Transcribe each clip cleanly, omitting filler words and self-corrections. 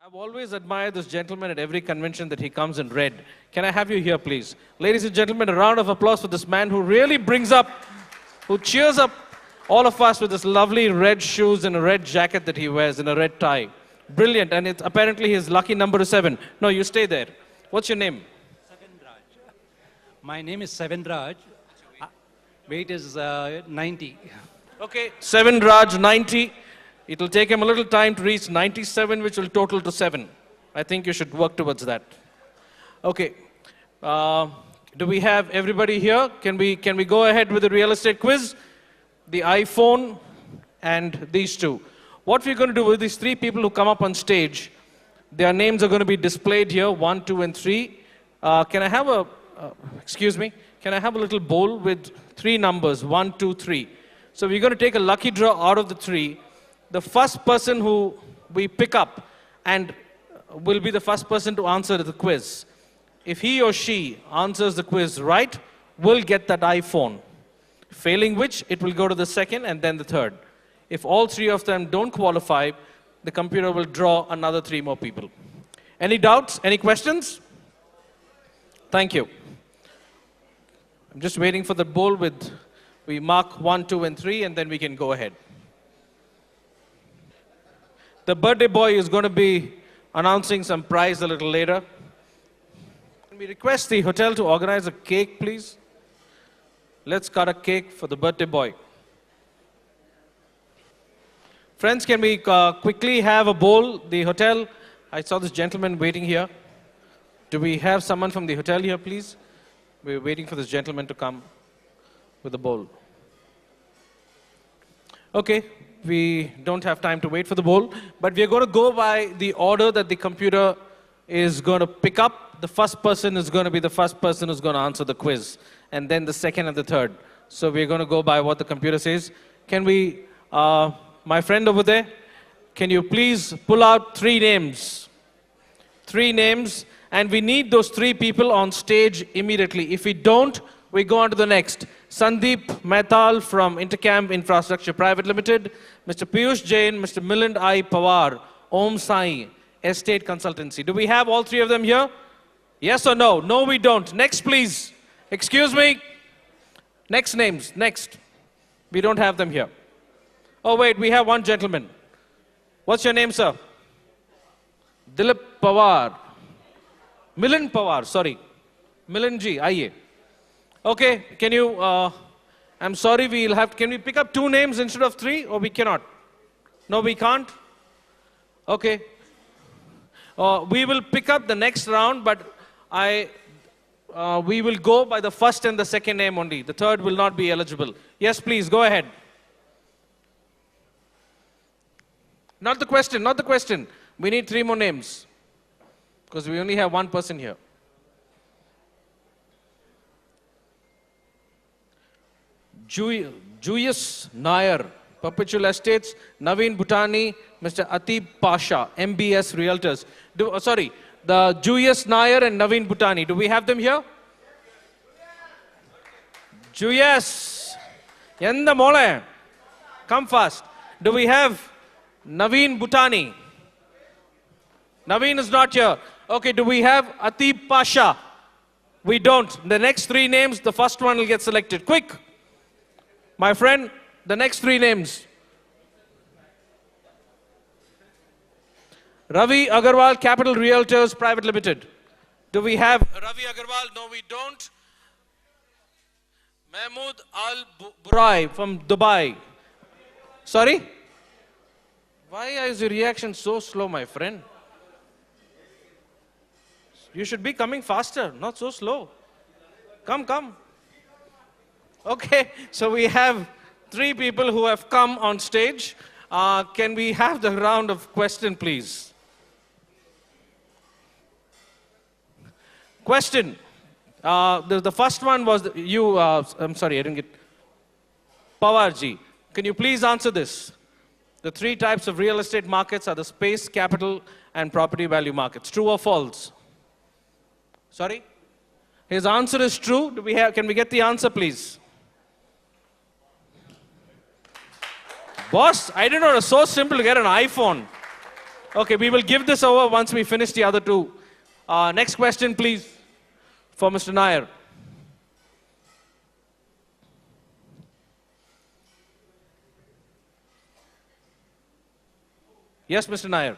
I've always admired this gentleman at every convention that he comes in red. Can I have you here, please? Ladies and gentlemen, a round of applause for this man who really brings up, who cheers up all of us with his lovely red shoes and a red jacket that he wears and a red tie. Brilliant, and it's apparently his lucky number is 7. No, you stay there. What's your name? Sevenraj. My name is Sevenraj. Weight is 90. Okay, 7 Raj, 90. It'll take him a little time to reach 97, which will total to 7. I think you should work towards that. Okay. Do we have everybody here? Can we go ahead with the real estate quiz? The iPhone and these two. What we're going to do with these 3 people who come up on stage, their names are going to be displayed here, 1, 2, and 3. Can I have a, excuse me, can I have a little bowl with 3 numbers, 1, 2, 3. So we're going to take a lucky draw out of the 3. The first person who we pick up and will be the first person to answer the quiz. If he or she answers the quiz right, will get that iPhone. Failing which, it will go to the second and then the third. If all 3 of them don't qualify, the computer will draw another 3 more people. Any doubts? Any questions? Thank you. I'm just waiting for the bowl with, we mark 1, 2, and 3, and then we can go ahead. The birthday boy is going to be announcing some prize a little later. Can we request the hotel to organize a cake, please? Let's cut a cake for the birthday boy. Friends, can we quickly have a bowl? The hotel, I saw this gentleman waiting here. Do we have someone from the hotel here, please? We're waiting for this gentleman to come with a bowl. Okay. We don't have time to wait for the bowl, but we're going to go by the order that the computer is going to pick up. The first person is going to be the first person who's going to answer the quiz, and then the second and the third. So we're going to go by what the computer says. Can we, my friend over there, can you please pull out 3 names? 3 names, and we need those 3 people on stage immediately. If we don't, we go on to the next. Sandeep Mehtal from Intercam Infrastructure Private Limited, Mr. Piyush Jain, Mr. Milind I. Pawar, Om Sai, Estate Consultancy. Do we have all 3 of them here? Yes or no? No, we don't. Next, please. Excuse me. Next names. Next. We don't have them here. Oh, wait, we have one gentleman. What's your name, sir? Dilip Pawar. Milind Pawar, sorry. Milind ji, aiye. Okay, can you, I'm sorry, we'll have, can we pick up 2 names instead of 3, or we cannot? No, we can't? Okay. We will pick up the next round, but we will go by the first and the second name only. The third will not be eligible. Yes, please, go ahead. Not the question, not the question. We need 3 more names, because we only have 1 person here. Juyus Nair, Perpetual Estates, Naveen Bhutani, Mr. Atib Pasha, MBS Realtors. The Juyus Nair and Naveen Bhutani. Do we have them here? Juyus. Yenda mole. Come fast. Do we have Naveen Bhutani? Naveen is not here. Okay, do we have Atib Pasha? We don't. The next 3 names, the first one will get selected. Quick. My friend, the next 3 names. Ravi Agarwal Capital Realtors Private Limited. Do we have Ravi Agarwal? No, we don't. Mahmood Al-Burai from Dubai. Sorry? Why is your reaction so slow, my friend? You should be coming faster, not so slow. Come, come. Okay, so we have 3 people who have come on stage. Can we have the round of question, please? Question. The first one was you. I'm sorry, I didn't get. Pawarji, can you please answer this? The 3 types of real estate markets are the space, capital, and property value markets. True or false? Sorry? His answer is true. Can we get the answer, please? Boss, I didn't know it was so simple to get an iPhone. Okay, we will give this over once we finish the other two. Next question, please, for Mr. Nair. Yes, Mr. Nair.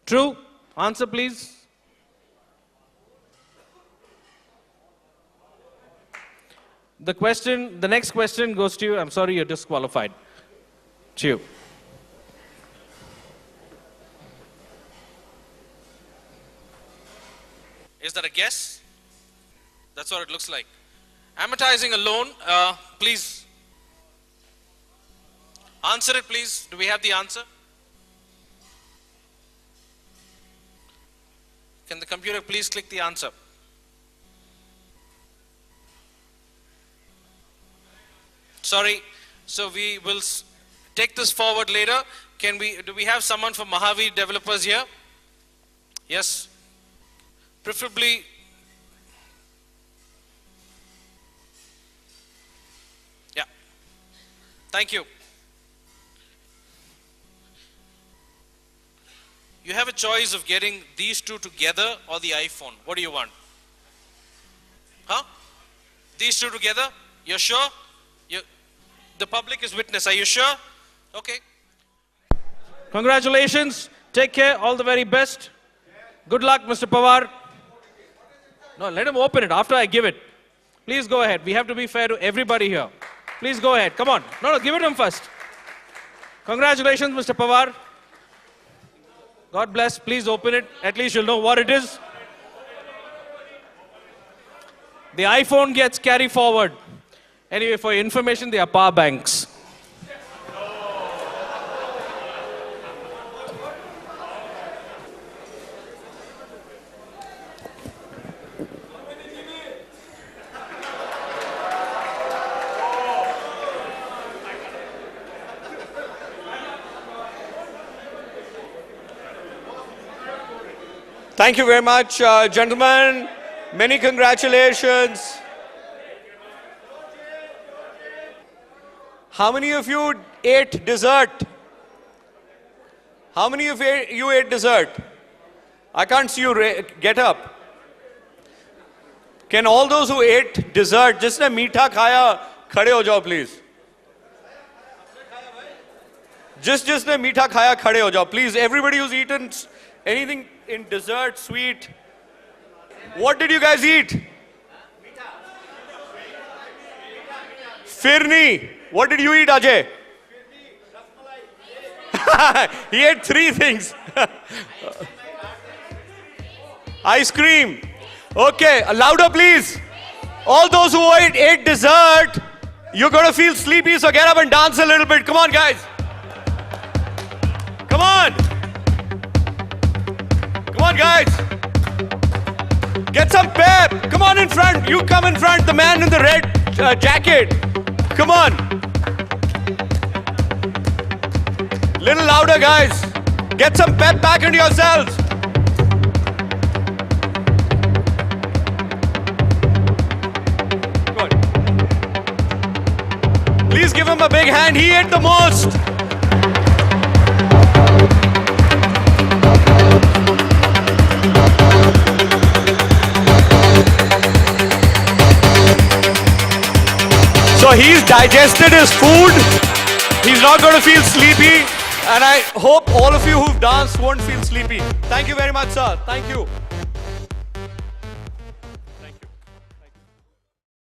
True? Answer, please. The next question goes to you. I'm sorry, you're disqualified. To you. Is that a guess? That's what it looks like. Amortizing a loan, please. Answer it, please. Do we have the answer? Can the computer please click the answer? Sorry. So we will take this forward later. Do we have someone from Mahavir Developers here? Yes. Preferably. Yeah. Thank you. You have a choice of getting these two together or the iPhone. What do you want? Huh? These two together? You're sure? The public is witness. Are you sure? Okay. Congratulations. Take care. All the very best. Good luck, Mr. Pawar. No, let him open it after I give it. Please go ahead. We have to be fair to everybody here. Please go ahead. Come on. No, give it to him first. Congratulations, Mr. Pawar. God bless. Please open it. At least you'll know what it is. The iPhone gets carried forward. Anyway, for your information, they are power banks. Thank you very much, gentlemen. Many congratulations. How many of you ate dessert? How many of you ate dessert? I can't see you get up. Can all those who ate dessert, जिसने मीठा खाया, खड़े हो जाओ please. जिसने मीठा खाया, खड़े हो जाओ please. Everybody who's eaten anything in dessert, sweet. What did you guys eat? Firni. What did you eat, Ajay? He ate three things. Ice cream. Okay, louder please. All those who ate dessert, you're going to feel sleepy, so get up and dance a little bit. Come on, guys. Come on. Come on, guys. Get some pep. Come on in front. You come in front. The man in the red jacket. Come on. Little louder, guys. Get some pep back into yourselves. Good. Please give him a big hand. He ate the most. So he's digested his food. He's not going to feel sleepy. And I hope all of you who've danced won't feel sleepy. Thank you very much, sir. Thank you.